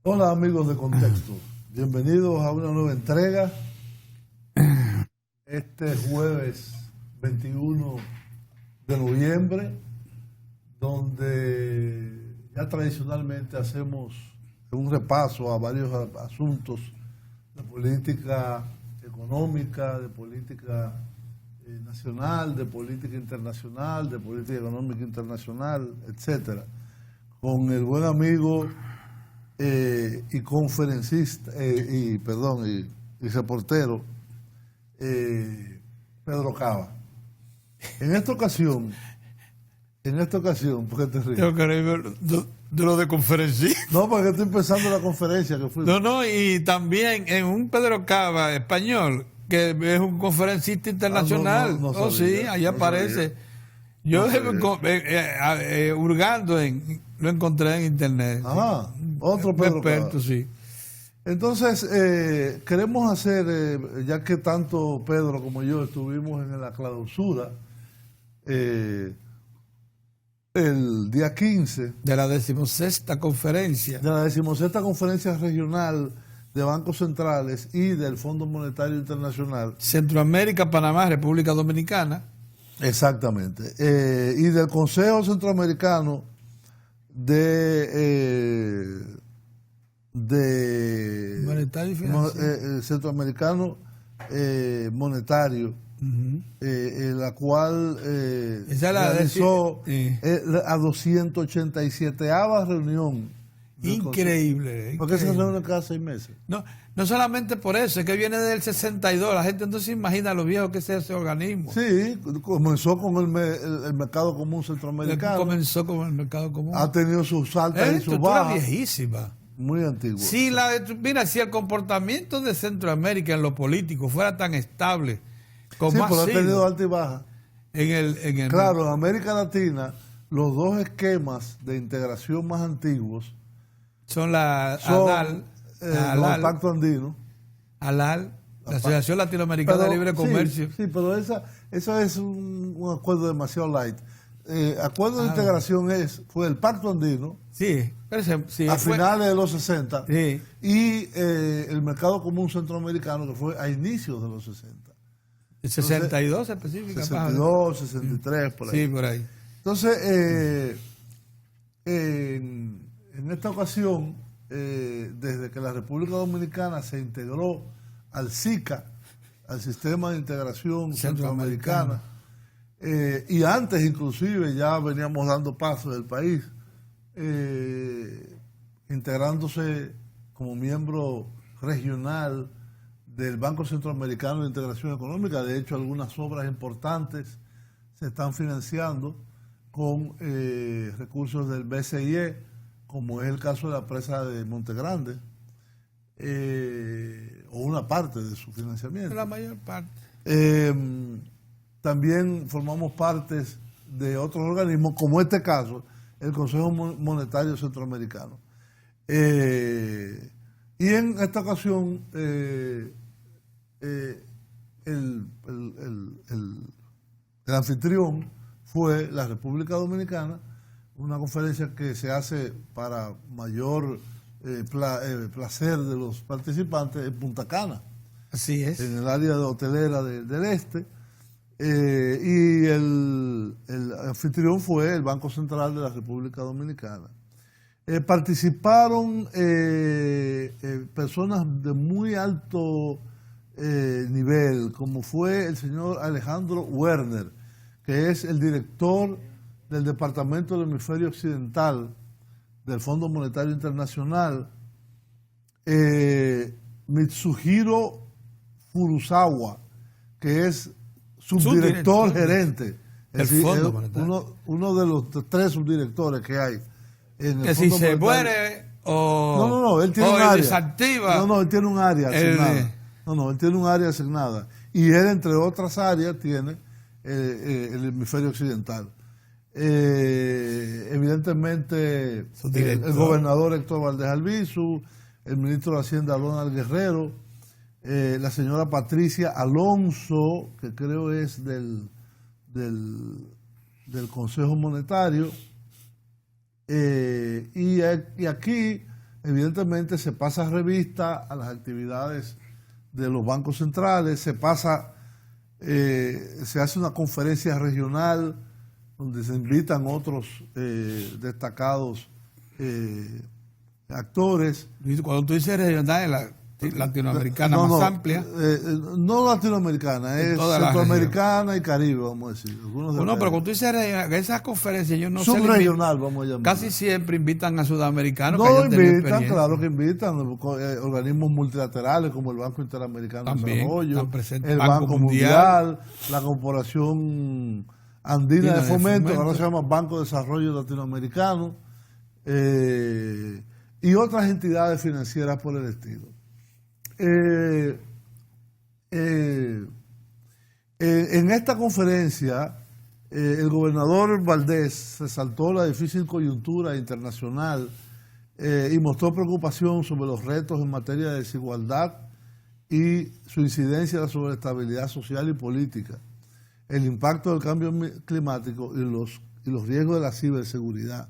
Hola amigos de Contexto, bienvenidos a una nueva entrega este jueves 21 de noviembre, donde ya tradicionalmente hacemos un repaso a varios asuntos de política económica, de política nacional, de política internacional, de política económica internacional, etcétera, con el buen amigo y conferencista y reportero Pedro Cava. En esta ocasión, ¿por qué te ríes? Tengo que reírme de lo de conferencista. No, porque estoy empezando la conferencia que fui. No, y también en un Pedro Cava español, que es un conferencista internacional. No Oh, sí, sabía, ahí no aparece. sabía. Hurgando lo encontré en internet. Ajá, otro Un Pedro experto, Cava. sí. Entonces, queremos hacer, ya que tanto Pedro como yo estuvimos en la clausura, el día 15 De la 16ª conferencia. de la 16ª Conferencia Regional de Bancos Centrales y del Fondo Monetario Internacional. Centroamérica, Panamá, República Dominicana. Exactamente. Y del Consejo Centroamericano Monetario y financiero. Centroamericano Monetario, la cual Esa es la realizó a 287ª reunión. Increíble. Porque se reúne cada 6 meses. No solamente por eso, es que viene del 62. La gente no se imagina lo viejo que es ese organismo. Sí, comenzó con el mercado común centroamericano. Comenzó con el mercado común. Ha tenido sus altas y sus bajas. Viejísima. Muy antigua. Mira, si el comportamiento de Centroamérica en lo político fuera tan estable como sí, ha pero ha sido tenido alta y baja. Claro, en América Latina, los dos esquemas de integración más antiguos son la el Pacto Andino. ALAL, la Asociación Latinoamericana de Libre Comercio. Sí, pero eso es un acuerdo demasiado light. Acuerdo de integración fue el Pacto Andino. Sí, a finales de los 60. Sí. Y el mercado común centroamericano, que fue a inicios de los 60. El 62 específicamente. 62, 63, por ahí. Sí, por ahí. Entonces, en esta ocasión, desde que la República Dominicana se integró al SICA, al Sistema de Integración Centroamericana, y antes inclusive ya veníamos dando pasos del país, integrándose como miembro regional del Banco Centroamericano de Integración Económica. De hecho, algunas obras importantes se están financiando con recursos del BCIE, como es el caso de la presa de Montegrande, o una parte de su financiamiento. La mayor parte. También formamos partes de otros organismos, como este caso, el Consejo Monetario Centroamericano. Y en esta ocasión, el anfitrión fue la República Dominicana, una conferencia que se hace para mayor placer de los participantes en Punta Cana. Así es. En el área de hotelera del este. Y el anfitrión fue el Banco Central de la República Dominicana. Participaron personas de muy alto nivel, como fue el señor Alejandro Werner, que es el director del Departamento del Hemisferio Occidental del Fondo Monetario Internacional, Mitsuhiro Furusawa, que es subdirector gerente, es decir, uno de los 3 subdirectores que hay en el que Fondo si se Monetario. muere o no, él tiene un área. Desactiva. No, él tiene un área asignada. No, él tiene un área asignada. Y él, entre otras áreas, tiene el hemisferio occidental. Evidentemente, el gobernador Héctor Valdés Albizu, el ministro de Hacienda Ronald Guerrero, la señora Patricia Alonso, que creo es del Consejo Monetario, y aquí evidentemente se pasa revista a las actividades de los bancos centrales, se hace una conferencia regional donde se invitan otros destacados actores. Cuando tú dices regional, latinoamericana más amplia. No latinoamericana, es centroamericana y Caribe, vamos a decir. Bueno, pero cuando tú dices esas conferencias, yo no sé. Subregional, vamos a llamar. Casi siempre invitan a sudamericanos. No invitan, claro que invitan. Organismos multilaterales como el Banco Interamericano también, de Desarrollo, el Banco Mundial, la Corporación Andina de Fomento, ahora se llama Banco de Desarrollo Latinoamericano, y otras entidades financieras por el estilo. En esta conferencia, el gobernador Valdés resaltó la difícil coyuntura internacional y mostró preocupación sobre los retos en materia de desigualdad y su incidencia sobre la estabilidad social y política, el impacto del cambio climático y los riesgos de la ciberseguridad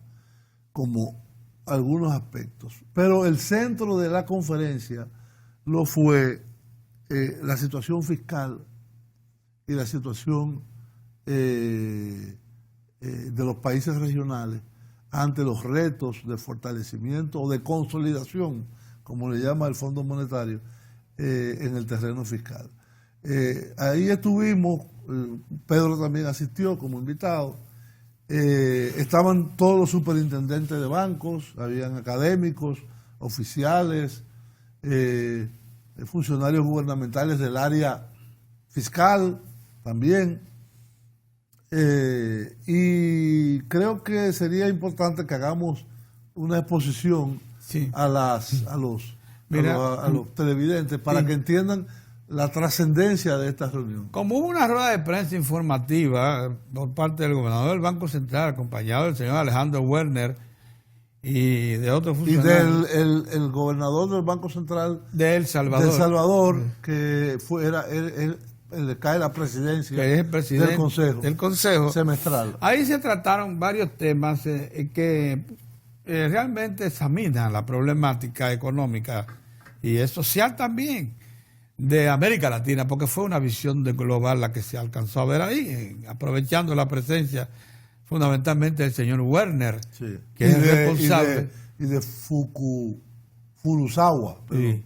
como algunos aspectos. Pero el centro de la conferencia lo fue la situación fiscal y la situación de los países regionales ante los retos de fortalecimiento o de consolidación, como le llama el Fondo Monetario, en el terreno fiscal. Ahí estuvimos, Pedro también asistió como invitado, estaban todos los superintendentes de bancos, habían académicos, oficiales, funcionarios gubernamentales del área fiscal también, y creo que sería importante que hagamos una exposición a los televidentes para que entiendan la trascendencia de esta reunión. Como hubo una rueda de prensa informativa por parte del gobernador del Banco Central, acompañado del señor Alejandro Werner y de otros funcionarios. Y el gobernador del Banco Central de El Salvador. Que él le cae la presidencia, que es el presidente del Consejo semestral. Ahí se trataron varios temas que realmente examinan la problemática económica y social también de América Latina, porque fue una visión de global la que se alcanzó a ver ahí, aprovechando la presencia fundamentalmente del señor Werner, que es el responsable. Y de Furusawa. Sí,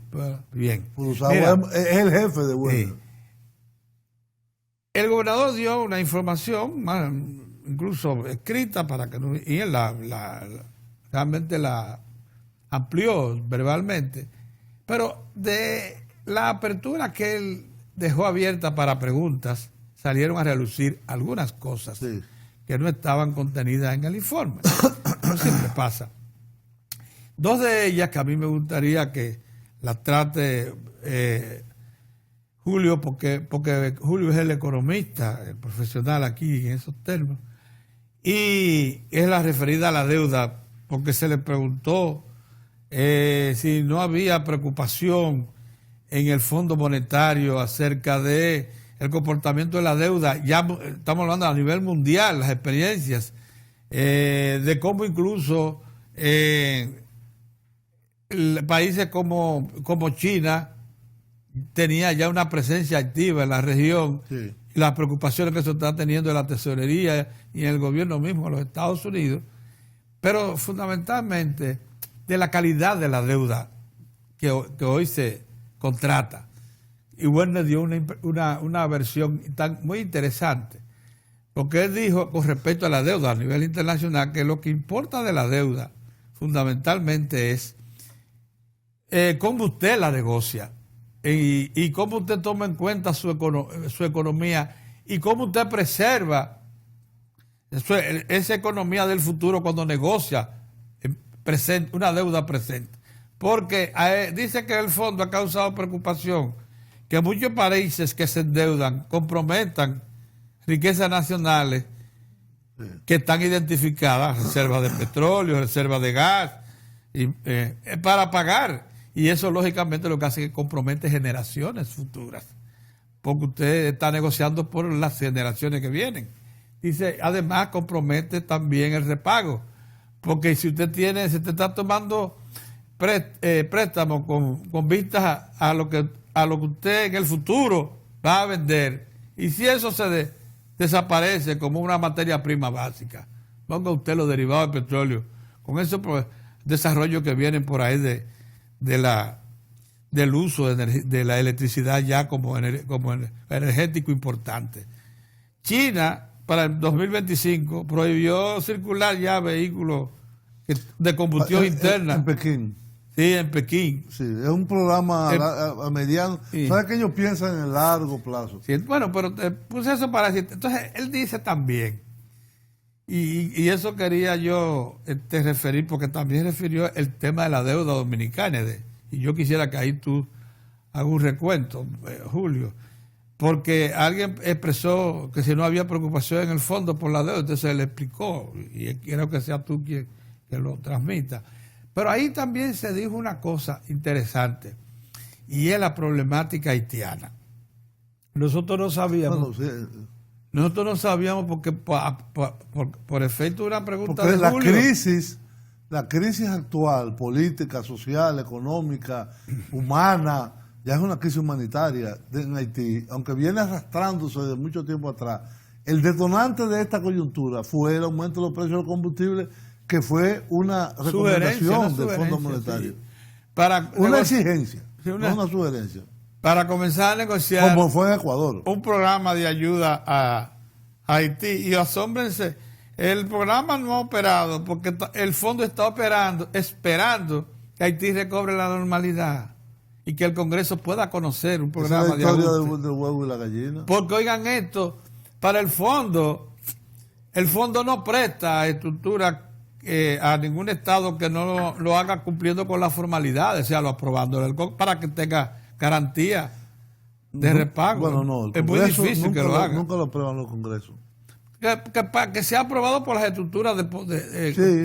bien. Furusawa es el jefe de Werner. Sí. El gobernador dio una información, incluso escrita, para que y él realmente la amplió verbalmente, pero de la apertura que él dejó abierta para preguntas, salieron a relucir algunas cosas que no estaban contenidas en el informe. Pero siempre pasa. Dos de ellas que a mí me gustaría que las trate Julio, porque Julio es el economista, el profesional aquí en esos términos, y es la referida a la deuda, porque se le preguntó si no había preocupación en el Fondo Monetario acerca de el comportamiento de la deuda. Ya estamos hablando a nivel mundial, las experiencias de cómo incluso países como China tenía ya una presencia activa en la región, y las preocupaciones que se están teniendo en la tesorería y en el gobierno mismo de los Estados Unidos, pero fundamentalmente de la calidad de la deuda que hoy se contrata. Y Werner dio una versión muy interesante, porque él dijo con respecto a la deuda a nivel internacional que lo que importa de la deuda fundamentalmente es cómo usted la negocia y cómo usted toma en cuenta su economía y cómo usted preserva esa economía del futuro cuando negocia una deuda presente. Porque dice que el fondo ha causado preocupación que muchos países que se endeudan comprometan riquezas nacionales que están identificadas, reservas de petróleo, reservas de gas, para pagar. Y eso lógicamente lo que hace es que compromete generaciones futuras, porque usted está negociando por las generaciones que vienen. Dice, además compromete también el repago, porque si usted está tomando préstamos con vistas a lo que usted en el futuro va a vender. Y si eso se desaparece como una materia prima básica, ponga usted los derivados del petróleo, con esos desarrollos que vienen por ahí del uso de la electricidad ya como energético importante. China, para el 2025, prohibió circular ya vehículos de combustión interna. En Pekín. Sí, en Pekín. Sí, es un programa a mediano. Sí. ¿Sabes que ellos piensan en el largo plazo? Sí, bueno, pero puse eso para decir. Entonces, él dice también, y eso quería yo referir, porque también refirió el tema de la deuda dominicana, y yo quisiera que ahí tú hagas un recuento, Julio, porque alguien expresó que si no había preocupación en el fondo por la deuda, entonces él explicó, y quiero que sea tú quien que lo transmita. Pero ahí también se dijo una cosa interesante, y es la problemática haitiana. Nosotros no sabíamos. Bueno, sí. Nosotros no sabíamos porque por efecto de una pregunta porque de Julio. La crisis actual, política, social, económica, humana, ya es una crisis humanitaria en Haití, aunque viene arrastrándose de mucho tiempo atrás. El detonante de esta coyuntura fue el aumento de los precios del combustible, que fue una recomendación del Fondo Monetario. Sí. Una exigencia, sí, no una sugerencia. Para comenzar a negociar, como fue en Ecuador, un programa de ayuda a Haití. Y asómbrense, el programa no ha operado porque el fondo está operando, esperando que Haití recobre la normalidad y que el Congreso pueda conocer un programa de ayuda. Esa es la historia del huevo y la gallina. Porque oigan esto, para el fondo no presta estructura a ningún estado que no lo haga cumpliendo con las formalidades, sea lo aprobando para que tenga garantía de repago. Bueno, no, es muy difícil que lo haga. Nunca lo aprueban los congresos. Que sea aprobado por las estructuras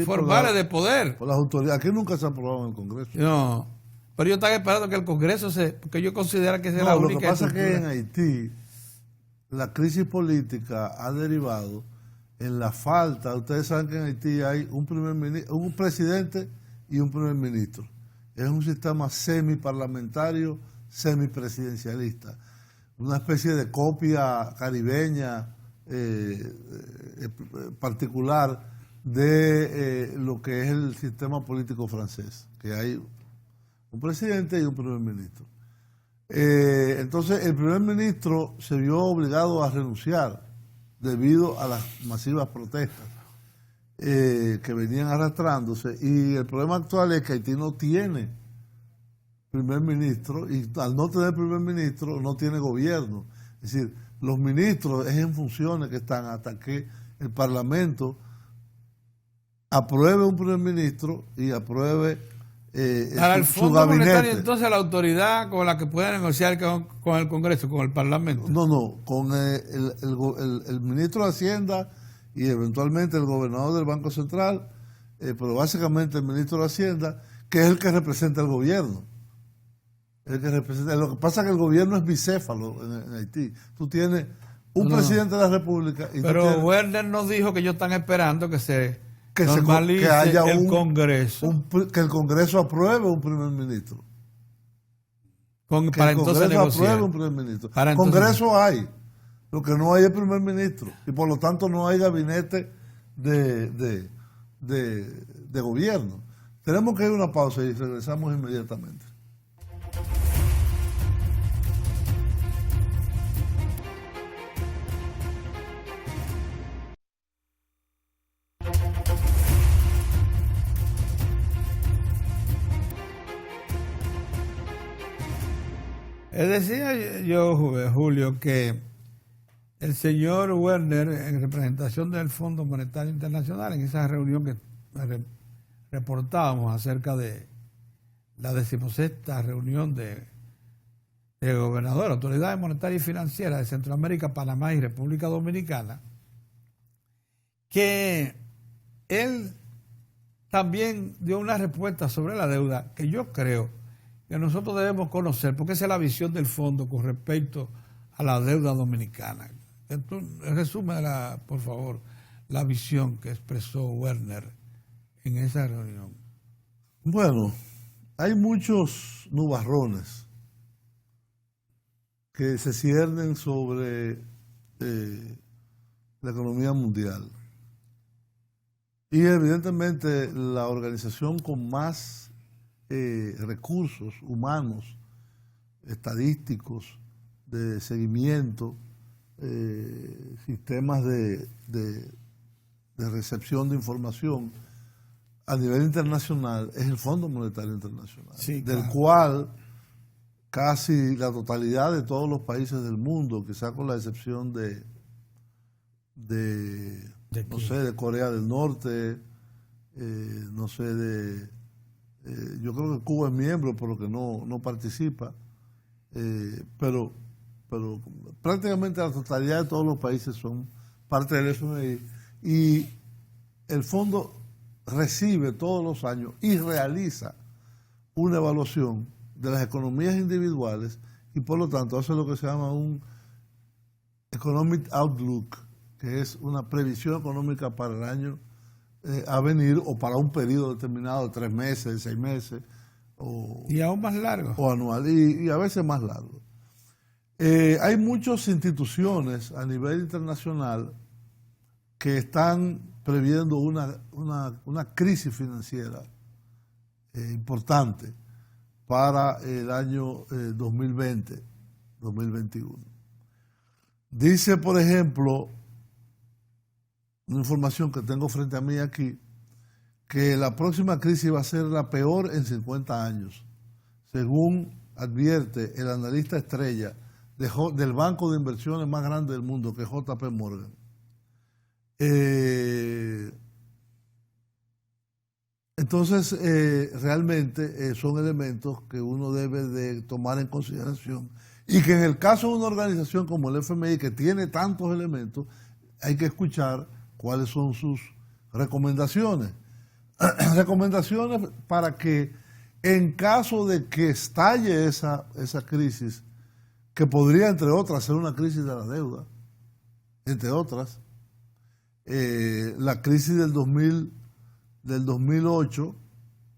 formales de poder. Por las autoridades. Aquí nunca se ha aprobado en el Congreso. No, pero yo estaba esperando que el Congreso porque yo considero que es la única. Lo que pasa es que en Haití la crisis política ha derivado en la falta. Ustedes saben que en Haití hay un presidente y un primer ministro. Es un sistema semiparlamentario, semipresidencialista. Una especie de copia caribeña particular de lo que es el sistema político francés, que hay un presidente y un primer ministro. Entonces el primer ministro se vio obligado a renunciar debido a las masivas protestas que venían arrastrándose, y el problema actual es que Haití no tiene primer ministro, y al no tener primer ministro no tiene gobierno. Es decir, los ministros es en funciones que están hasta que el Parlamento apruebe un primer ministro y apruebe para el Fondo Monetario, entonces la autoridad con la que pueda negociar con el Congreso, con el Parlamento. No, con el ministro de Hacienda y eventualmente el gobernador del Banco Central, pero básicamente el ministro de Hacienda, que es el que representa al gobierno. Lo que pasa es que el gobierno es bicéfalo en Haití. Tú tienes un presidente de la República. Pero Werner nos dijo que ellos están esperando que haya el Congreso. Que el Congreso apruebe un primer ministro. Para entonces negociar. Apruebe un primer ministro. Congreso hay. Lo que no hay es primer ministro. Y por lo tanto no hay gabinete de gobierno. Tenemos que ir a una pausa y regresamos inmediatamente. Decía yo, Julio, que el señor Werner, en representación del Fondo Monetario Internacional, en esa reunión que reportábamos acerca de la 16ª reunión de gobernadores, autoridades monetarias y financieras de Centroamérica, Panamá y República Dominicana, que él también dio una respuesta sobre la deuda que yo creo que nosotros debemos conocer, porque esa es la visión del fondo con respecto a la deuda dominicana. Resúmela, por favor, la visión que expresó Werner en esa reunión. Bueno, hay muchos nubarrones que se ciernen sobre la economía mundial. Y evidentemente la organización con más recursos humanos, estadísticos, de seguimiento, sistemas de recepción de información a nivel internacional es el Fondo Monetario Internacional, sí, del claro. cual casi la totalidad de todos los países del mundo, quizá con la excepción de no sé, de Corea del Norte, no sé, yo creo que Cuba es miembro, pero que no participa, pero prácticamente la totalidad de todos los países son parte del FMI, y el fondo recibe todos los años y realiza una evaluación de las economías individuales y por lo tanto hace lo que se llama un Economic Outlook, que es una previsión económica para el año a venir o para un periodo determinado de 3 meses, 6 meses. Y aún más largo. O anual, y a veces más largo. Hay muchas instituciones a nivel internacional que están previendo una crisis financiera importante para el año 2020-2021. Dice, por ejemplo, una información que tengo frente a mí aquí, que la próxima crisis va a ser la peor en 50 años, según advierte el analista estrella del banco de inversiones más grande del mundo, que es JP Morgan. Entonces, realmente son elementos que uno debe de tomar en consideración y que en el caso de una organización como el FMI, que tiene tantos elementos, hay que escuchar cuáles son sus recomendaciones. Recomendaciones para que en caso de que estalle esa crisis, que podría, entre otras, ser una crisis de la deuda, entre otras, la crisis del 2008,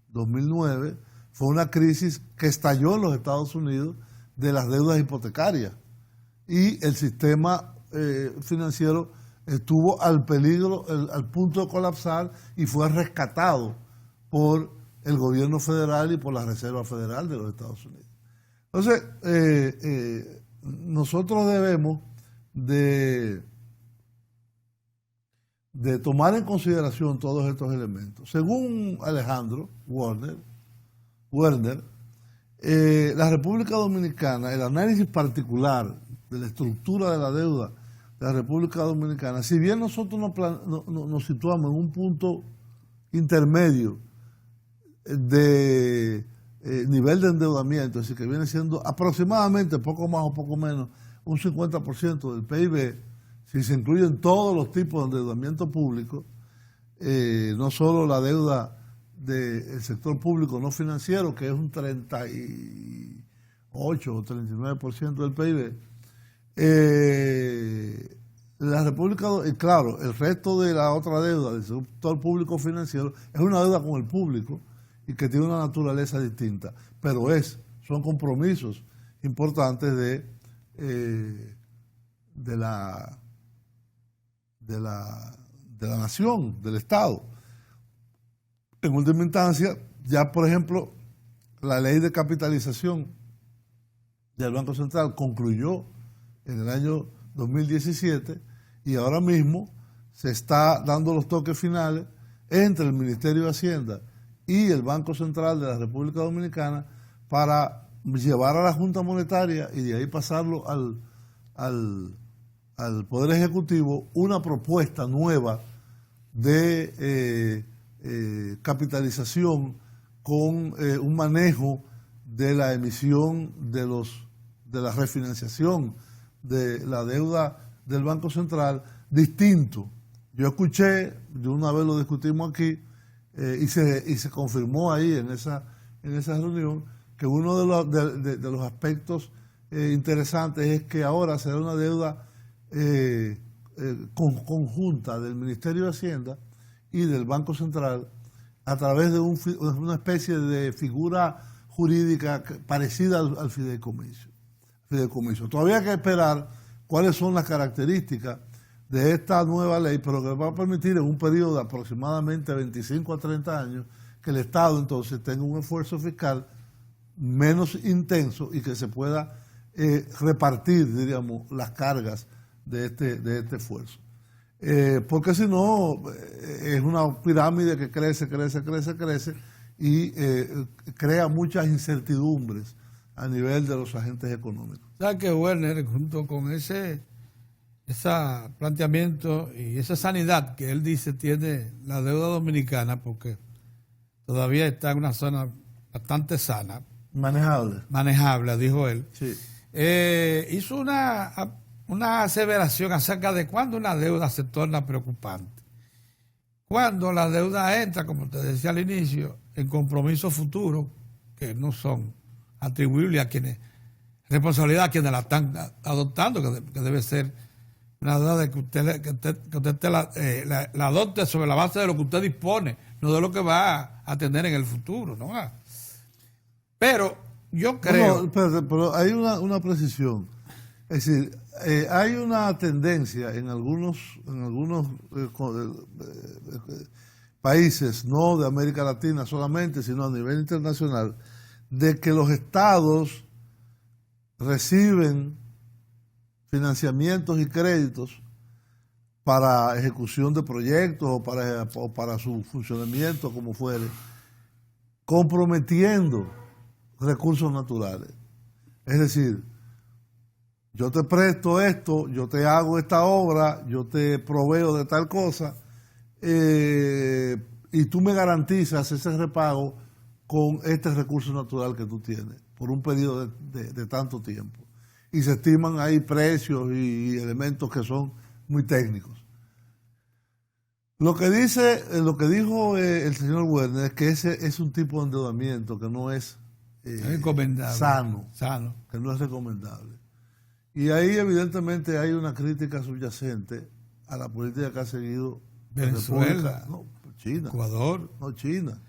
2009, fue una crisis que estalló en los Estados Unidos de las deudas hipotecarias y el sistema financiero estuvo al peligro, al punto de colapsar y fue rescatado por el gobierno federal y por la Reserva Federal de los Estados Unidos. Entonces, nosotros debemos de tomar en consideración todos estos elementos. Según Alejandro Werner, la República Dominicana, el análisis particular de la estructura de la deuda de la República Dominicana, si bien nosotros nos situamos en un punto intermedio de nivel de endeudamiento, es decir, que viene siendo aproximadamente, poco más o poco menos, un 50% del PIB, si se incluyen todos los tipos de endeudamiento público, no solo la deuda del sector público no financiero, que es un 38 o 39% del PIB, la República, claro, el resto de la otra deuda del sector público financiero es una deuda con el público y que tiene una naturaleza distinta, pero son compromisos importantes de la nación, del Estado. En última instancia, ya por ejemplo, la ley de capitalización del Banco Central concluyó en el año 2017 y ahora mismo se está dando los toques finales entre el Ministerio de Hacienda y el Banco Central de la República Dominicana para llevar a la Junta Monetaria y de ahí pasarlo al Poder Ejecutivo una propuesta nueva de capitalización con un manejo de la emisión de la refinanciación de la deuda del Banco Central distinto. Yo escuché, de una vez lo discutimos aquí, y se confirmó ahí en esa reunión que uno de los aspectos interesantes es que ahora será una deuda conjunta del Ministerio de Hacienda y del Banco Central a través de una especie de figura jurídica parecida al fideicomiso. Todavía hay que esperar cuáles son las características de esta nueva ley, pero que va a permitir en un periodo de aproximadamente 25 a 30 años que el Estado entonces tenga un esfuerzo fiscal menos intenso y que se pueda repartir, diríamos, las cargas de este esfuerzo. Porque si no, es una pirámide que crece y crea muchas incertidumbres a nivel de los agentes económicos. ¿Sabes que Werner, junto con ese planteamiento y esa sanidad que él dice tiene la deuda dominicana, porque todavía está en una zona bastante sana, manejable, dijo él, sí. Hizo una aseveración acerca de cuándo una deuda se torna preocupante? Cuando la deuda entra, como te decía al inicio, en compromisos futuros que no son atribuibles a quienes, responsabilidad a quienes la están adoptando, que debe ser una deuda que usted la adopte sobre la base de lo que usted dispone, no de lo que va a tener en el futuro, ¿no? Pero yo creo... Pero hay una precisión. Es decir, hay una tendencia en algunos países, no de América Latina solamente, sino a nivel internacional, de que los estados reciben financiamientos y créditos para ejecución de proyectos o para su funcionamiento, como fuere, comprometiendo recursos naturales. Es decir, yo te presto esto, yo te hago esta obra, yo te proveo de tal cosa, y tú me garantizas ese repago con este recurso natural que tú tienes por un periodo de tanto tiempo. Y se estiman ahí precios y elementos que son muy técnicos. Lo que dijo el señor Werner es que ese es un tipo de endeudamiento que no es sano, que no es recomendable. Y ahí evidentemente hay una crítica subyacente a la política que ha seguido Venezuela, China, Ecuador, China.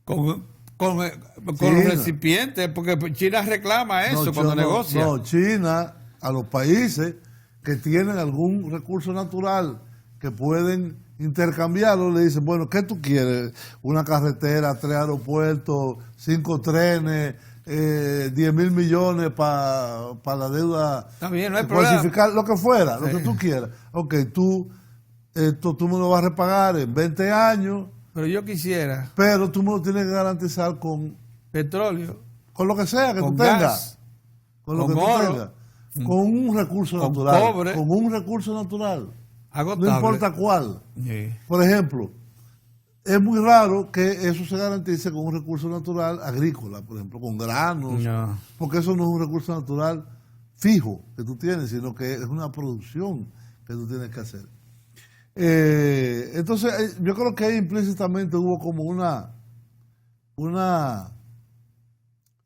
Con los recipientes, porque China reclama eso cuando negocia. No, China, a los países que tienen algún recurso natural que pueden intercambiarlo, le dicen, bueno, ¿qué tú quieres? Una carretera, 3 aeropuertos, 5 trenes, 10.000 millones para la deuda. Está bien, no hay problema. Lo que fuera, lo que tú quieras. Ok, tú me lo vas a repagar en 20 años. Pero yo quisiera. Pero tú me lo tienes que garantizar con petróleo. Con lo que sea que tú tengas. Con lo que tú tengas. Con un recurso natural. Cobre. Con un recurso natural. Agotable. No importa cuál. Sí. Por ejemplo, es muy raro que eso se garantice con un recurso natural agrícola, por ejemplo, con granos. No. Porque eso no es un recurso natural fijo que tú tienes, sino que es una producción que tú tienes que hacer. Entonces, yo creo que ahí implícitamente hubo como una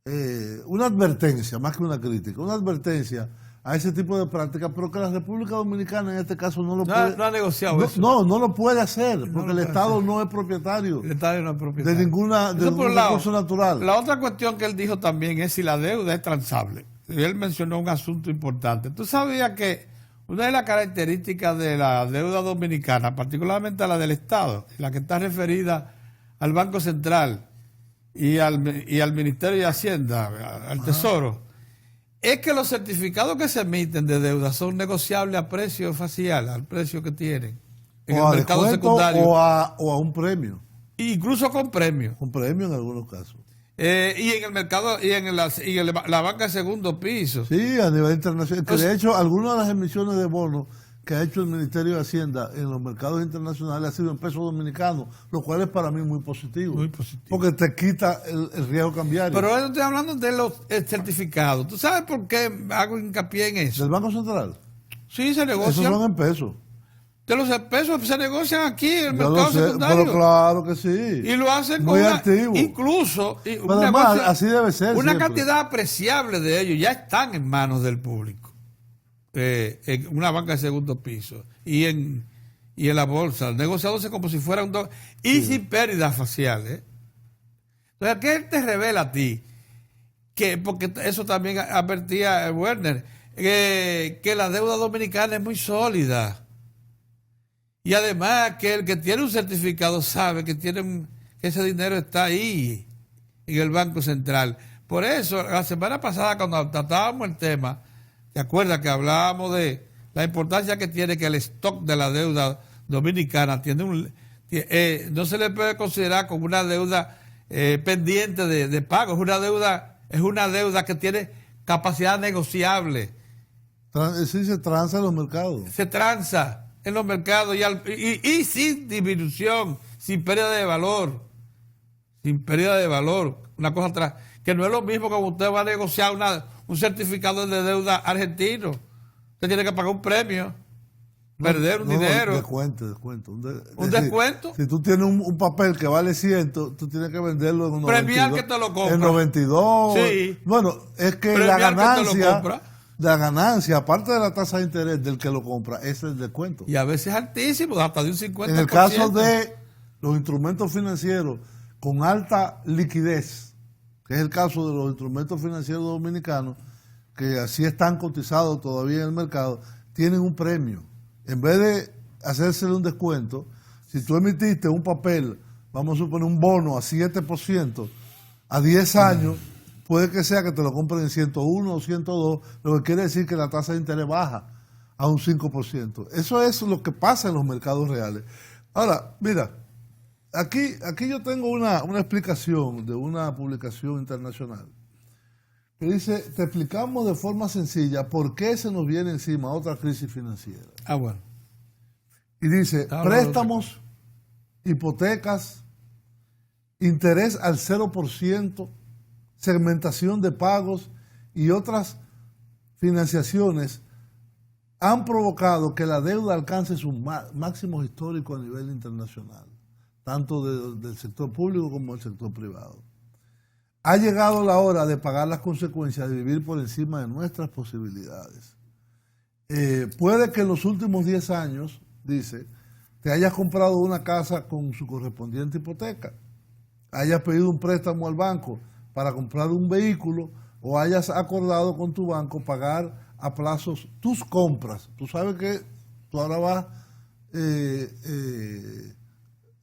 advertencia, más que una crítica, una advertencia a ese tipo de prácticas, pero que la República Dominicana en este caso no lo puede. No ha negociado eso. No lo puede hacer, porque el Estado no es propietario. El Estado no es propietario. De ningún recurso natural. La otra cuestión que él dijo también es si la deuda es transable. Y él mencionó un asunto importante. ¿Tú sabías que una de las características de la deuda dominicana, particularmente la del Estado, la que está referida al Banco Central y al Ministerio de Hacienda, al Tesoro, es que los certificados que se emiten de deuda son negociables a precio facial, al precio que tienen en el mercado secundario. O a un premio. Incluso con premio. Un premio en algunos casos. Y en el mercado, y en la banca de segundo piso. Sí, a nivel internacional. Que de hecho, algunas de las emisiones de bonos que ha hecho el Ministerio de Hacienda en los mercados internacionales ha sido en pesos dominicanos, lo cual es para mí muy positivo. Muy positivo. Porque te quita el riesgo cambiario. Pero ahora estoy hablando de los certificados. ¿Tú sabes por qué hago hincapié en eso? ¿Del Banco Central? Sí, se negocian. Esos son en pesos. De los pesos se negocian aquí en el mercado secundario. Pero claro que sí. Y lo hacen muy con activo. Incluso pero además, así debe ser. Una siempre. cantidad apreciable de ellos ya están en manos del público. En una banca de segundo piso y en la bolsa, negociándose como si fuera y sin pérdidas faciales. Entonces, ¿qué te revela a ti? porque eso también advertía Werner, que la deuda dominicana es muy sólida. Y además que el que tiene un certificado sabe que que ese dinero está ahí, en el Banco Central. Por eso, la semana pasada, cuando tratábamos el tema, ¿te acuerdas que hablábamos de la importancia que tiene que el stock de la deuda dominicana no se le puede considerar como una deuda pendiente de pago? Es una deuda que tiene capacidad negociable. Sí, se transa en los mercados. Se transa en los mercados y sin disminución, sin pérdida de valor. Sin pérdida de valor. Una cosa atrás. Que no es lo mismo como usted va a negociar un certificado de deuda argentino. Usted tiene que pagar un premio. Perder un dinero. Descuento. ¿Un descuento? Si tú tienes un papel que vale 100, tú tienes que venderlo en un 92. Premiar que te lo compra. En 92. Sí. Bueno, es que Premiar la ganancia, aparte de la tasa de interés del que lo compra, ese es el descuento. Y a veces altísimo, hasta de un 50%. En el caso de los instrumentos financieros con alta liquidez, que es el caso de los instrumentos financieros dominicanos, que así están cotizados todavía en el mercado, tienen un premio. En vez de hacérsele un descuento, si tú emitiste un papel, vamos a suponer un bono a 7%, a 10 años, puede que sea que te lo compren en 101 o 102, lo que quiere decir que la tasa de interés baja a un 5%. Eso es lo que pasa en los mercados reales. Ahora, mira, aquí yo tengo una explicación de una publicación internacional que dice, te explicamos de forma sencilla por qué se nos viene encima otra crisis financiera. Bueno. Y dice, préstamos, hipotecas, interés al 0%, segmentación de pagos y otras financiaciones han provocado que la deuda alcance sus máximos históricos a nivel internacional, tanto del sector público como del sector privado. Ha llegado la hora de pagar las consecuencias de vivir por encima de nuestras posibilidades. Puede que en los últimos 10 años, dice, te hayas comprado una casa con su correspondiente hipoteca, hayas pedido un préstamo al banco para comprar un vehículo o hayas acordado con tu banco pagar a plazos tus compras. Tú sabes que tú ahora vas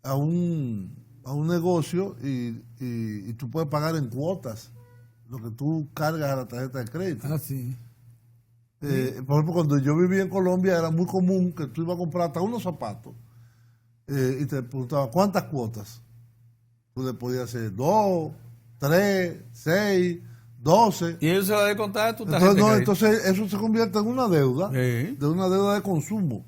a un negocio y tú puedes pagar en cuotas lo que tú cargas a la tarjeta de crédito. Ah, sí. Por ejemplo, cuando yo vivía en Colombia era muy común que tú ibas a comprar hasta unos zapatos y te preguntaban ¿cuántas cuotas? Tú le podías hacer 2, 3, 6, 12. Y eso se va a descontar de tu tarjeta. Entonces eso se convierte en una deuda, de una deuda de consumo.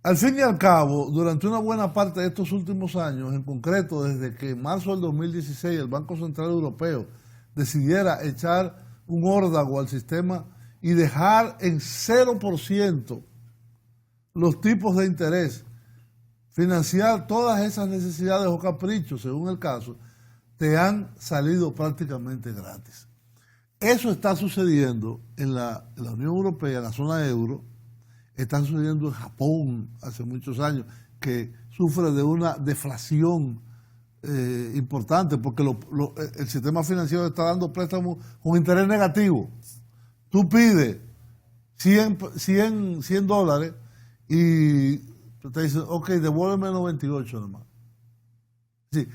Al fin y al cabo, durante una buena parte de estos últimos años, en concreto desde que en marzo del 2016 el Banco Central Europeo decidiera echar un órdago al sistema y dejar en 0% los tipos de interés, financiar todas esas necesidades o caprichos, según el caso, te han salido prácticamente gratis. Eso está sucediendo en la Unión Europea, en la zona euro, está sucediendo en Japón hace muchos años, que sufre de una deflación importante, porque el sistema financiero está dando préstamos con interés negativo. Tú pides $100 y te dicen, ok, devuélveme 98 nomás. Sí.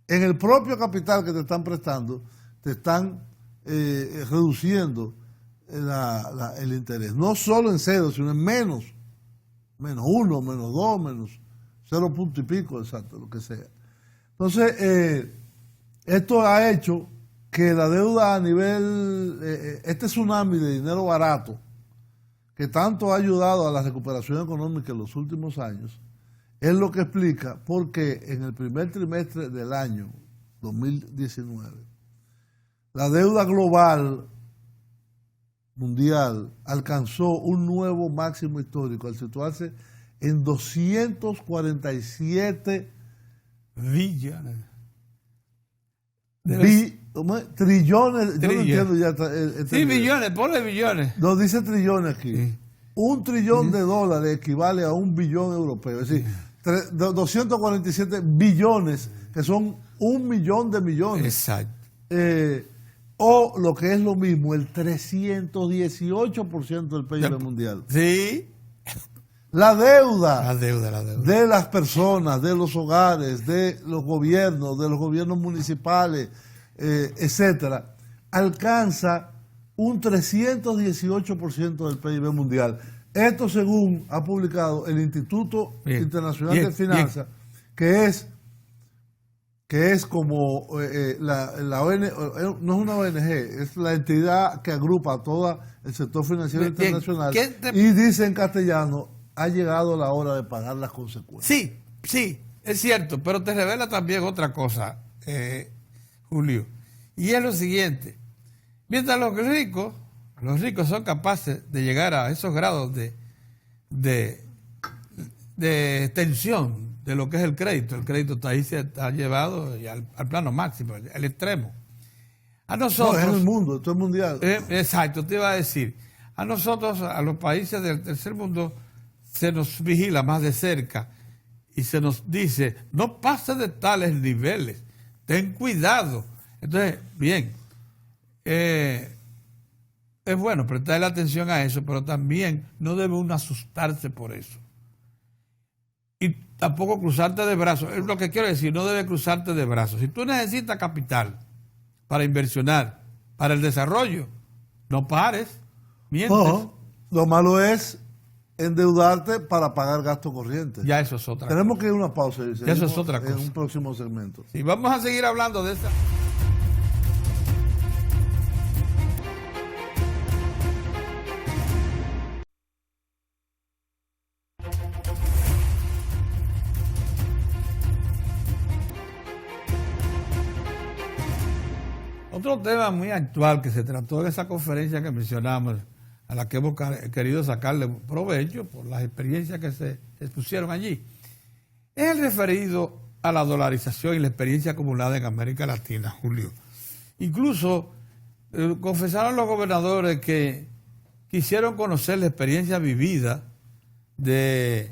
En el propio capital que te están prestando, te están reduciendo el interés. No solo en cero, sino en menos 1, -2, menos 0 punto y pico, exacto, lo que sea. Entonces, esto ha hecho que la deuda a nivel, este tsunami de dinero barato, que tanto ha ayudado a la recuperación económica en los últimos años, es lo que explica por qué en el primer trimestre del año 2019, la deuda global mundial alcanzó un nuevo máximo histórico al situarse en 247 billones. Trillones. Yo no entiendo ya. Sí, billones, ponle billones. No dice trillones aquí. Sí. $1 trillón de dólares equivale a 1 billón europeo. Es decir, 247 billones, que son 1 millón de millones. Exacto. O lo que es lo mismo, el 318% del PIB mundial. Sí. La deuda de las personas, de los hogares, de los gobiernos municipales, etcétera, alcanza un 318% del PIB mundial. Esto según ha publicado el Instituto Internacional de Finanzas, que es como la ONG, no es una ONG, es la entidad que agrupa a todo el sector financiero internacional, y dice en castellano, ha llegado la hora de pagar las consecuencias. Sí, es cierto, pero te revela también otra cosa, Julio, y es lo siguiente: mientras los ricos son capaces de llegar a esos grados de extensión de lo que es el crédito ahí se ha llevado al plano máximo, al extremo. A nosotros... No, es el mundo, esto es mundial. Exacto, te iba a decir. A nosotros, a los países del tercer mundo, se nos vigila más de cerca y se nos dice, no pase de tales niveles, ten cuidado. Entonces, bien, es bueno prestarle atención a eso, pero también no debe uno asustarse por eso. Y tampoco cruzarte de brazos. Es lo que quiero decir, no debe cruzarte de brazos. Si tú necesitas capital para inversionar, para el desarrollo, no pares, mientes. No, lo malo es endeudarte para pagar gastos corrientes. Ya eso es otra cosa. Tenemos que ir a una pausa y eso es otra cosa. En un próximo segmento. Sí, vamos a seguir hablando de esa... Otro tema muy actual que se trató en esa conferencia que mencionamos, a la que hemos querido sacarle provecho por las experiencias que se expusieron allí, es el referido a la dolarización y la experiencia acumulada en América Latina, Julio. Incluso confesaron los gobernadores que quisieron conocer la experiencia vivida de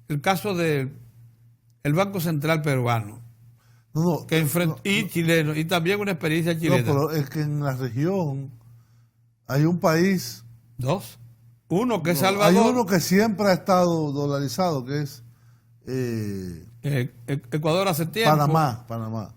el caso del Banco Central peruano. Y chileno, y también una experiencia chilena. No, pero es que en la región hay un país. ¿Dos? Uno que es Salvador. Hay uno que siempre ha estado dolarizado, que es Ecuador hace tiempo.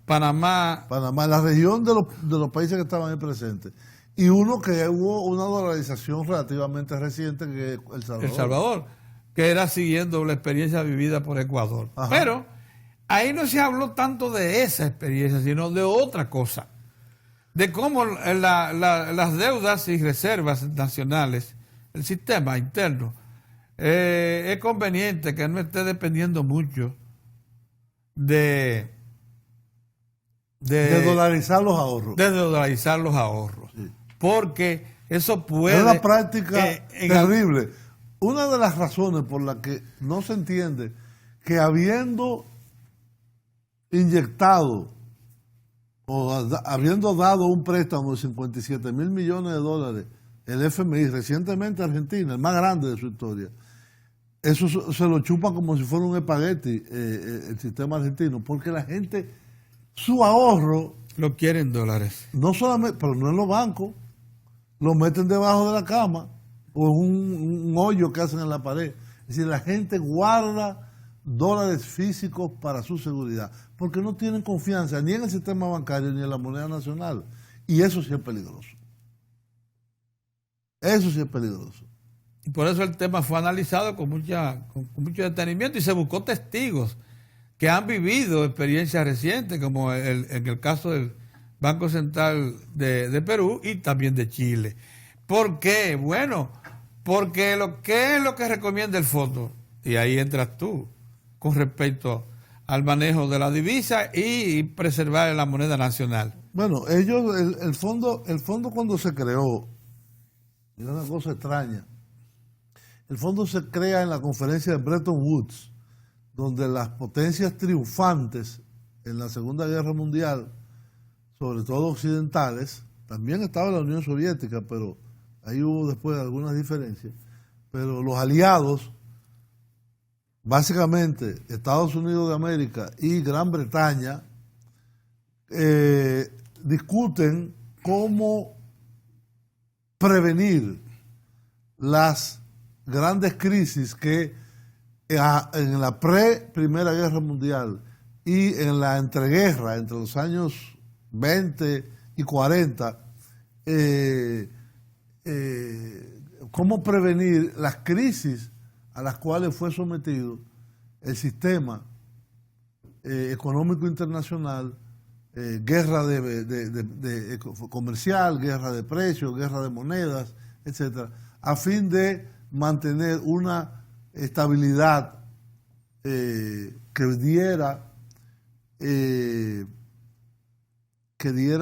Panamá, la región de los países que estaban ahí presentes. Y uno que hubo una dolarización relativamente reciente, que es El Salvador. El Salvador, que era siguiendo la experiencia vivida por Ecuador. Ajá. Pero ahí no se habló tanto de esa experiencia, sino de otra cosa. De cómo las deudas y reservas nacionales, el sistema interno, es conveniente que no esté dependiendo mucho de dolarizar los ahorros. De dolarizar los ahorros. Sí. Porque eso puede... Es una práctica terrible. Una de las razones por las que no se entiende que habiendo inyectado o habiendo dado un préstamo de 57 mil millones de dólares el FMI recientemente a Argentina, el más grande de su historia, eso se lo chupa como si fuera un espagueti el sistema argentino, porque la gente, su ahorro lo quiere en dólares, no solamente, pero no en los bancos, lo meten debajo de la cama o en un hoyo que hacen en la pared. Es decir, la gente guarda dólares físicos para su seguridad, porque no tienen confianza ni en el sistema bancario ni en la moneda nacional. Y eso sí es peligroso. Eso sí es peligroso. Y por eso el tema fue analizado con mucho detenimiento y se buscó testigos que han vivido experiencias recientes, como en el caso del Banco Central de Perú y también de Chile. ¿Por qué? Bueno, porque ¿qué es lo que recomienda el fondo? Y ahí entras tú, con respecto al manejo de la divisa y preservar la moneda nacional. Bueno, el fondo cuando se creó, es una cosa extraña. El fondo se crea en la conferencia de Bretton Woods, donde las potencias triunfantes en la Segunda Guerra Mundial, sobre todo occidentales, también estaba la Unión Soviética, pero ahí hubo después algunas diferencias, pero los aliados básicamente Estados Unidos de América y Gran Bretaña discuten cómo prevenir las grandes crisis que en la Primera Guerra Mundial y en la entreguerra entre los años 20 y 40, cómo prevenir las crisis a las cuales fue sometido el sistema económico internacional, guerra comercial, guerra de precios, guerra de monedas, etcétera, a fin de mantener una estabilidad que diera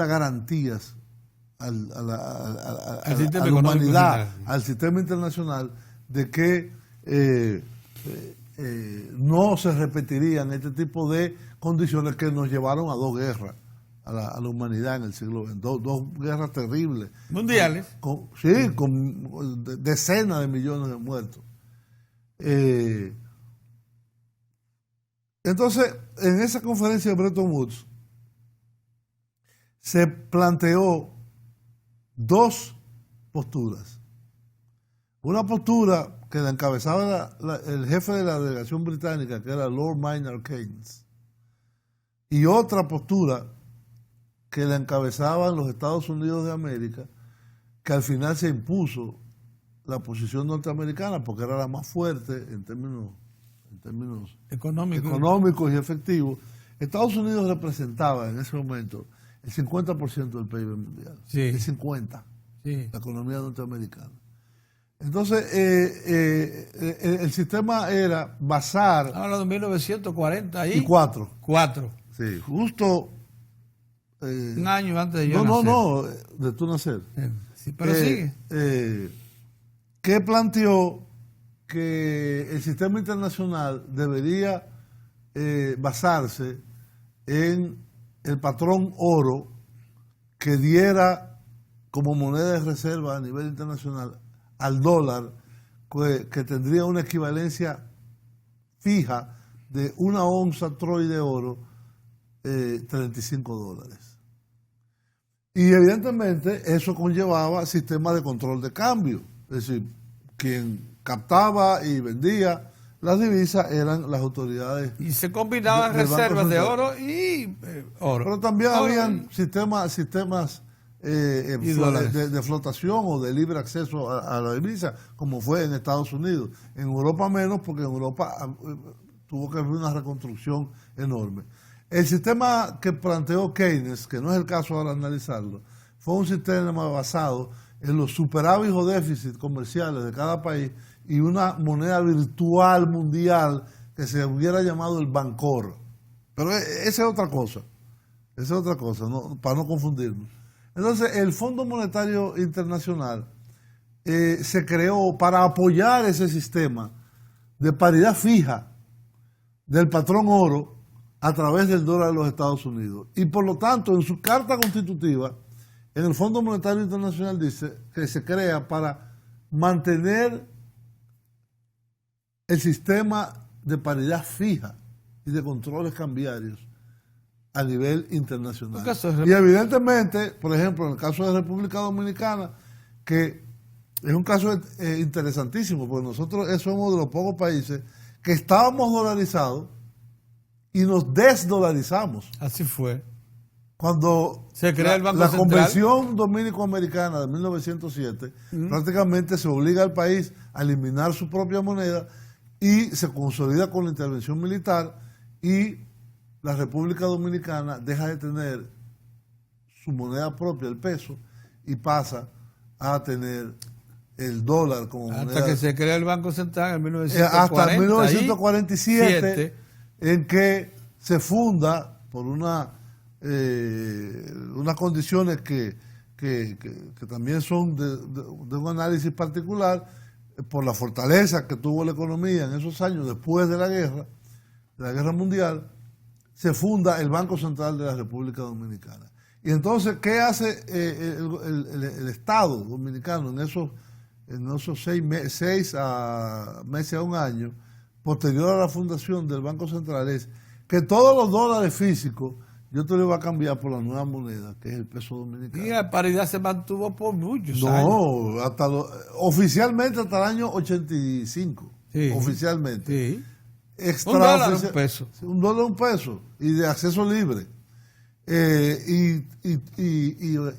garantías a la humanidad, al sistema internacional, de que no se repetirían este tipo de condiciones que nos llevaron a dos guerras a la humanidad en el siglo XX, dos guerras terribles. Mundiales. Con decenas de millones de muertos. Entonces, en esa conferencia de Bretton Woods se planteó dos posturas. Una postura que la encabezaba el jefe de la delegación británica, que era Lord Maynard Keynes, y otra postura que la encabezaban los Estados Unidos de América, que al final se impuso la posición norteamericana porque era la más fuerte en términos económicos y efectivos. Estados Unidos representaba en ese momento el 50% del PIB mundial. Sí. El 50%, sí. La economía norteamericana. Entonces, el sistema era basar... Habla de 1940 ahí. Y cuatro. Sí, justo... un año antes de yo nacer. No, de tu nacer. Sí, pero sigue. Que planteó que el sistema internacional debería basarse en el patrón oro que diera como moneda de reserva a nivel internacional al dólar, que tendría una equivalencia fija de una onza Troy de oro, $35. Y evidentemente eso conllevaba sistemas de control de cambio, es decir, quien captaba y vendía las divisas eran las autoridades. Y se combinaban reservas de oro y oro. Pero también habían sistemas de flotación o de libre acceso a la divisa, como fue en Estados Unidos. En Europa menos, porque en Europa tuvo que haber una reconstrucción enorme. El sistema que planteó Keynes, que no es el caso ahora analizarlo, fue un sistema basado en los superávit o déficit comerciales de cada país y una moneda virtual mundial que se hubiera llamado el Bancor. Pero esa es otra cosa. Para no confundirnos. Entonces, el Fondo Monetario Internacional se creó para apoyar ese sistema de paridad fija del patrón oro a través del dólar de los Estados Unidos. Y por lo tanto, en su carta constitutiva, en el Fondo Monetario Internacional dice que se crea para mantener el sistema de paridad fija y de controles cambiarios a nivel internacional. Y evidentemente, por ejemplo, en el caso de República Dominicana, que es un caso interesantísimo, porque nosotros somos de los pocos países que estábamos dolarizados y nos desdolarizamos. Así fue. Cuando se crea el Banco la Central. Convención Dominico-Americana de 1907 prácticamente se obliga al país a eliminar su propia moneda y se consolida con la intervención militar, y la República Dominicana deja de tener su moneda propia, el peso, y pasa a tener el dólar como moneda. Hasta que se crea el Banco Central en 1940, hasta 1947, en que se funda por unas condiciones que también son de un análisis particular, por la fortaleza que tuvo la economía en esos años después de la Guerra Mundial, se funda el Banco Central de la República Dominicana. Y entonces, ¿qué hace el Estado dominicano en esos 6 meses a un año posterior a la fundación del Banco Central es que todos los dólares físicos yo te los voy a cambiar por la nueva moneda, que es el peso dominicano. Y la paridad se mantuvo por muchos años. No, oficialmente hasta el año 85. Sí, oficialmente. Sí. $1 un peso. $1 un peso. Y de acceso libre. Y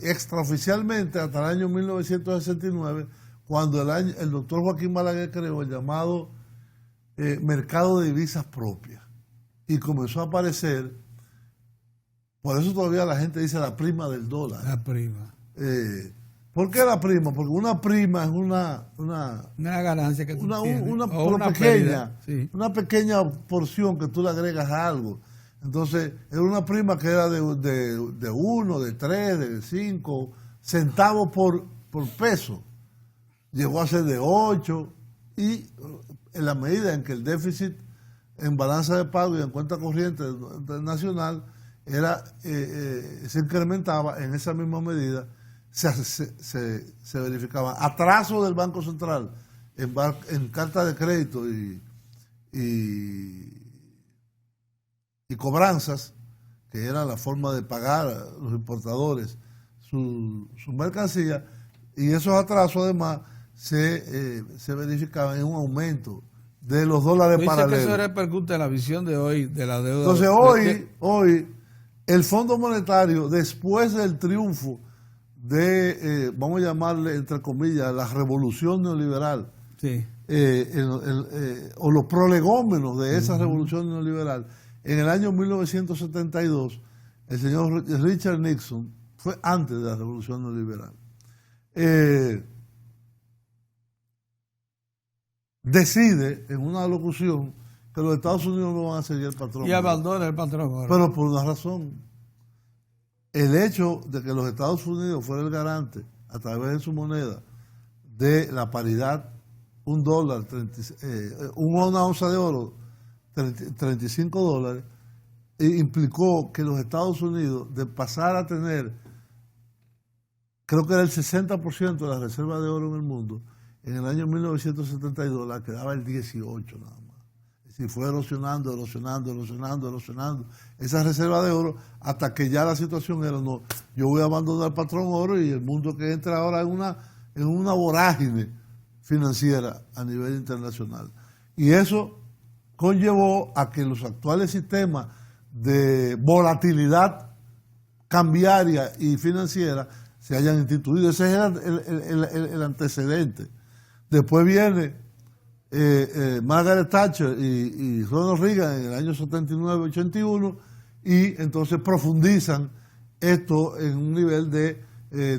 extraoficialmente hasta el año 1969, cuando el doctor Joaquín Balaguer creó el llamado mercado de divisas propias. Y comenzó a aparecer, por eso todavía la gente dice la prima del dólar. La prima. ¿Por qué la prima? Porque una prima es una ganancia que tú tienes. Una pequeña, sí, una pequeña porción que tú le agregas a algo. Entonces, era una prima que era de 1, de 3, de 5 centavos por peso. Llegó a ser de 8 y en la medida en que el déficit en balanza de pago y en cuenta corriente nacional se incrementaba, en esa misma medida se verificaba atraso del Banco Central en cartas de crédito y cobranzas, que era la forma de pagar a los importadores su mercancía, y esos atrasos además se verificaban en un aumento de los dólares paralelos. Que eso repercute en la visión de hoy de la deuda. Entonces hoy el Fondo Monetario, después del triunfo de, vamos a llamarle entre comillas, la revolución neoliberal, sí, o los prolegómenos de esa revolución neoliberal, en el año 1972, el señor Richard Nixon, fue antes de la revolución neoliberal, decide en una locución que los Estados Unidos no van a seguir el patrón. Y abandona el patrón. Pero por una razón. El hecho de que los Estados Unidos fuera el garante, a través de su moneda, de la paridad, una onza de oro, $35, implicó que los Estados Unidos, de pasar a tener, creo que era el 60% de la reserva de oro en el mundo, en el año 1972 la quedaba el 18% nada más. Es decir, fue erosionando esa reserva de oro hasta que ya la situación era, no, yo voy a abandonar el patrón oro y el mundo que entra ahora en una vorágine financiera a nivel internacional. Y eso conllevó a que los actuales sistemas de volatilidad cambiaria y financiera se hayan instituido. Ese era el antecedente. Después viene Margaret Thatcher y Ronald Reagan en el año 79-81 y entonces profundizan esto en un nivel de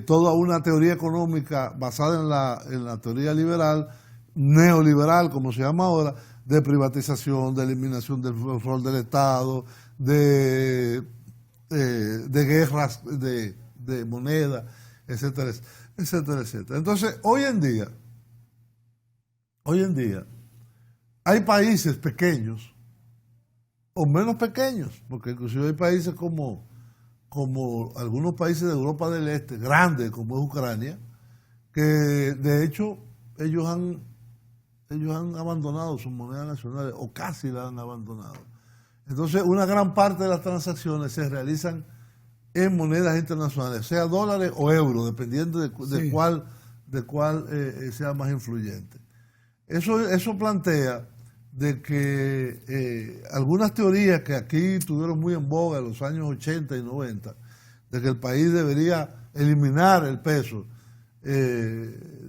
toda una teoría económica basada en la teoría liberal, neoliberal como se llama ahora, de privatización, de eliminación del rol del Estado, de guerras de moneda, etcétera, etcétera, etcétera. Entonces, hoy en día, hay países pequeños o menos pequeños, porque inclusive hay países como algunos países de Europa del Este, grandes como es Ucrania, que de hecho ellos han abandonado sus monedas nacionales o casi la han abandonado. Entonces, una gran parte de las transacciones se realizan en monedas internacionales, sea dólares o euros, dependiendo de cuál sea más influyente. Eso plantea de que algunas teorías que aquí estuvieron muy en boga en los años 80 y 90, de que el país debería eliminar el peso,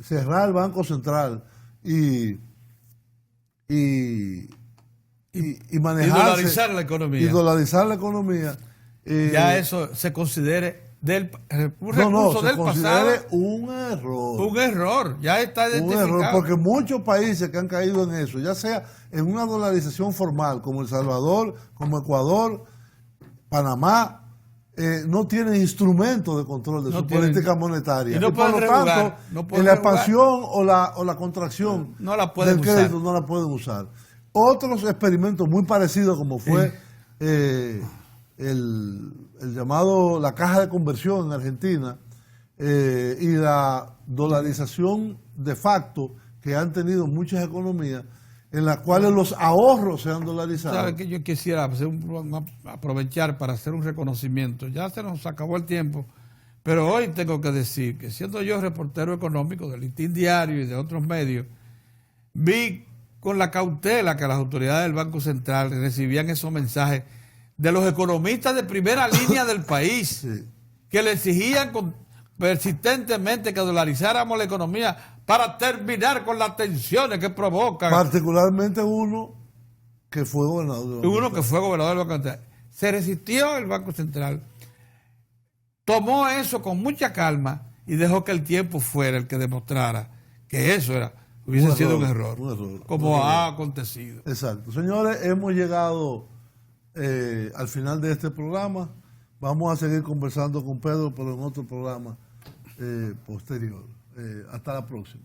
cerrar el Banco Central y manejarse, y dolarizar la economía. Ya eso se considere un error. Un error, ya está identificado. Un error, porque muchos países que han caído en eso, ya sea en una dolarización formal, como El Salvador, como Ecuador, Panamá, no tienen instrumentos de control de su política monetaria. Y por lo tanto, en la expansión o la contracción del crédito no la pueden usar. Otros experimentos muy parecidos, como fue el llamado la caja de conversión en Argentina y la dolarización de facto que han tenido muchas economías, en las cuales los ahorros sean dolarizados. ¿Sabe que yo quisiera aprovechar para hacer un reconocimiento? Ya se nos acabó el tiempo, pero hoy tengo que decir que siendo yo reportero económico del Listín Diario y de otros medios, vi con la cautela que las autoridades del Banco Central recibían esos mensajes de los economistas de primera línea del país, sí, que le exigían persistentemente que dolarizáramos la economía para terminar con las tensiones que provocan. Particularmente uno que fue gobernador. Uno que fue gobernador del Banco Central. Se resistió el Banco Central, tomó eso con mucha calma y dejó que el tiempo fuera el que demostrara que eso hubiese sido un error, como ha acontecido. Exacto. Señores, hemos llegado al final de este programa. Vamos a seguir conversando con Pedro, pero en otro programa posterior. Hasta la próxima.